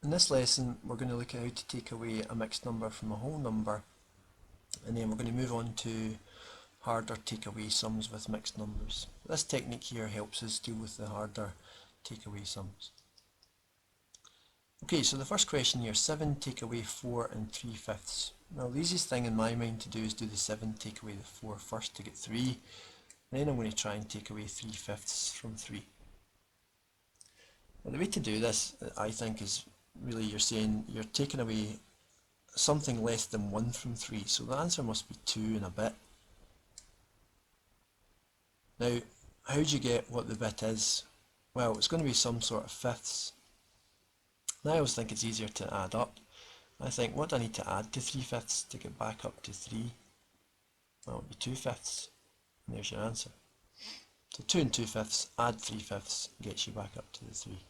In this lesson we're going to look at how to take away a mixed number from a whole number, and then we're going to move on to harder takeaway sums with mixed numbers. This technique here helps us deal with the harder takeaway sums. Okay, so the first question here, 7 take away 4 and 3/5. Now the easiest thing in my mind to do is do the 7 take away the 4 first to get 3, and then I'm going to try and take away 3/5 from 3. Now the way to do this, I think, is really you're taking away something less than 1 from 3, so the answer must be 2 and a bit. Now, how do you get what the bit is? Well, it's going to be some sort of fifths. Now I always think it's easier to add up. I think, what do I need to add to 3/5 to get back up to 3? Well, it would be 2/5, and there's your answer. So 2 and 2/5, add 3/5, gets you back up to the 3.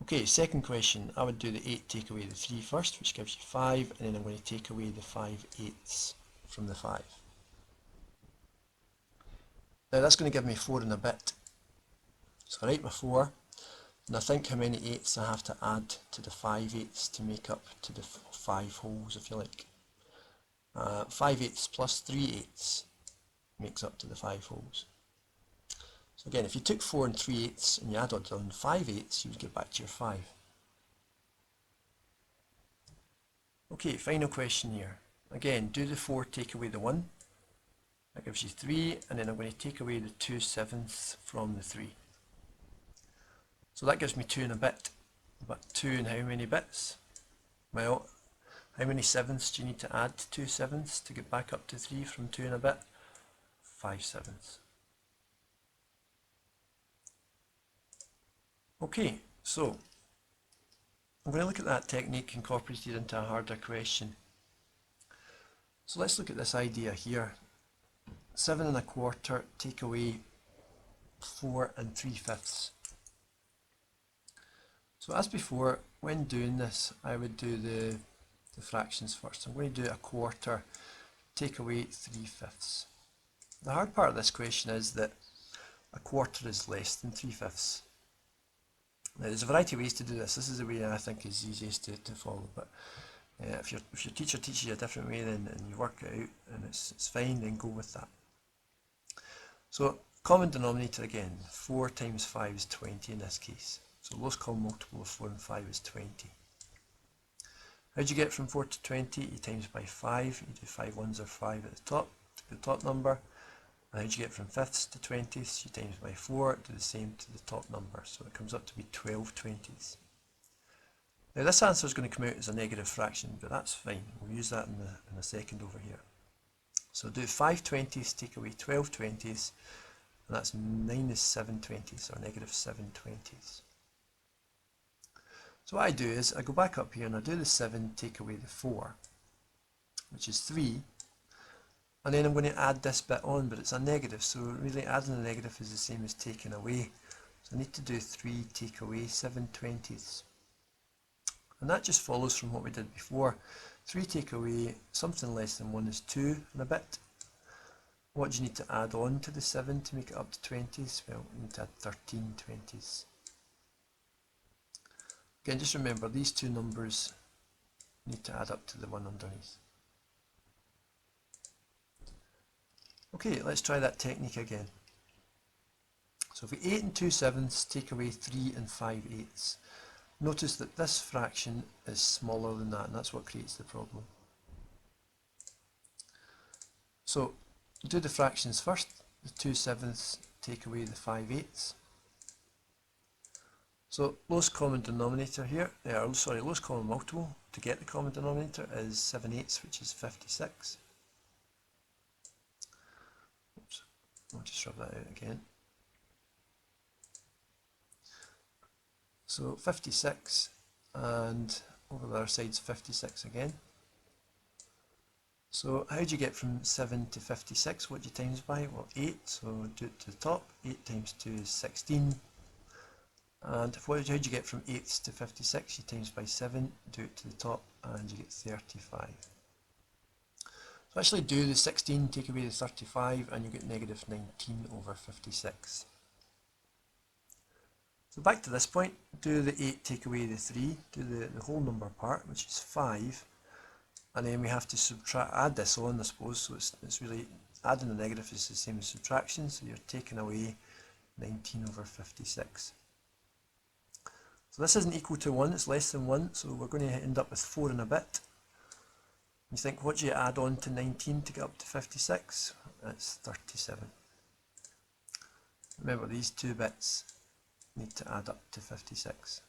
Okay, second question, I would do the 8 take away the 3 first, which gives you 5, and then I'm going to take away the 5/8 from the 5. Now that's going to give me 4 and a bit. So I write my 4, and I think how many 8s I have to add to the 5/8 to make up to the 5 wholes, if you like. 5/8 plus 3/8 makes up to the 5 wholes. So again, if you took 4 and 3/8 and you added on 5/8, you would get back to your 5. Okay, final question here. Again, do the 4 take away the 1. That gives you 3, and then I'm going to take away the 2/7 from the 3. So that gives me 2 and a bit. But 2 and how many bits? Well, how many sevenths do you need to add to 2/7 to get back up to 3 from 2 and a bit? 5/7. Okay, so I'm going to look at that technique incorporated into a harder question. So let's look at this idea here. 7 1/4 take away 4 and 3/5. So as before, when doing this, I would do the fractions first. I'm going to do 1/4 take away 3/5. The hard part of this question is that 1/4 is less than 3/5. Now, there's a variety of ways to do this. This is the way I think is easiest to follow. But if your teacher teaches you a different way, then and you work it out and it's fine, then go with that. So common denominator again, 4 times 5 is 20 in this case. So lowest common multiple of 4 and 5 is 20. How do you get from 4 to 20? You times by 5. You do 5 ones or 5 at the top number. And how do you get from fifths to 20ths? You times by 4, do the same to the top number. So it comes up to be 12 20ths. Now this answer is going to come out as a negative fraction, but that's fine. We'll use that in a second over here. So do 5 20ths take away 12 20ths, and that's minus 7 20ths, or negative 7 20ths. So what I do is I go back up here and I do the 7 take away the 4, which is 3, and then I'm going to add this bit on, but it's a negative, so really adding a negative is the same as taking away. So I need to do 3 take away 7 20ths. And that just follows from what we did before. 3 take away something less than 1 is 2 and a bit. What do you need to add on to the 7 to make it up to 20s? Well, you need to add 13 20s. Again, just remember these two numbers need to add up to the one underneath. Okay, let's try that technique again. So if we 8 and 2/7 take away 3 and 5/8, notice that this fraction is smaller than that, and that's what creates the problem. So do the fractions first. The 2/7 take away the 5/8. So lowest common denominator here, lowest common multiple to get the common denominator is 7/8, which is 56. Oops, I'll just rub that out again. So 56, and over the other side's 56 again. So how do you get from 7 to 56? What do you times by? Well, 8, so do it to the top. 8 times 2 is 16. And how do you get from 8 to 56? You times by 7, do it to the top, and you get 35. So actually do the 16, take away the 35, and you get negative 19 over 56. So back to this point, do the 8 take away the 3, do the whole number part, which is 5, and then we have to add this on, I suppose, so it's really, adding the negative is the same as subtraction, so you're taking away 19 over 56. So this isn't equal to 1, it's less than 1, so we're going to end up with 4 and a bit. You think, what do you add on to 19 to get up to 56? That's 37. Remember, these two bits need to add up to 56.